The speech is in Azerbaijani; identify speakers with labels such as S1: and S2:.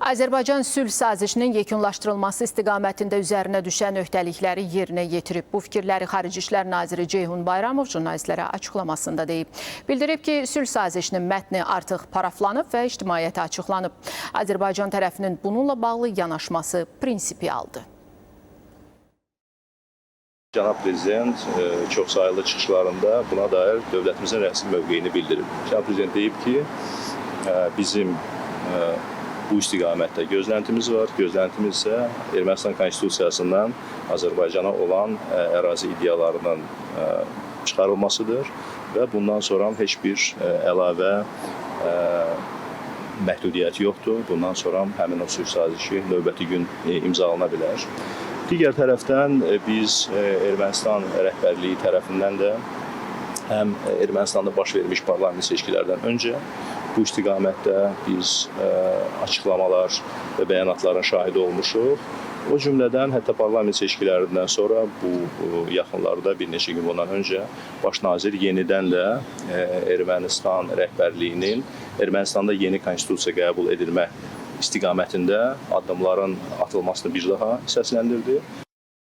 S1: Azərbaycan sülh sazişinin yekunlaşdırılması istiqamətində üzərinə düşən öhdəlikləri yerinə yetirib. Bu fikirləri Xarici İşlər Naziri Ceyhun Bayramov jurnalistlərə açıqlamasında deyib. Bildirib ki, sülh sazişinin mətni artıq paraflanıb və ictimaiyyətə açıqlanıb. Azərbaycan tərəfinin bununla bağlı yanaşması prinsipialdır.
S2: Cənab Prezident çox sayılı çıxışlarında buna dair dövlətimizin rəsmi mövqeyini bildirib. Cənab Prezident deyib ki, bizim bu istiqamətdə gözləntimiz var. Gözləntimiz isə Ermənistan Konstitusiyasından Azərbaycana olan ərazi iddialarının çıxarılmasıdır və bundan sonra heç bir əlavə məhdudiyyət yoxdur. Bundan sonra həmin o sülh sazişi növbəti gün imzalana bilər. Digər tərəfdən biz Ermənistan rəhbərliyi tərəfindən də həm Ermənistanda baş vermiş parlament seçkilərdən öncə bu istiqamətdə biz açıqlamalar və bəyanatların şahidi olmuşuq. O cümlədən hətta parlament seçkilərindən sonra bu yaxınlarda bir neçə gün bundan öncə baş nazir yenidən də Ermənistan rəhbərliyinin Ermənistanda yeni konstitusiya qəbul edilmə istiqamətində addımların atılmasını bir daha səsləndirdi.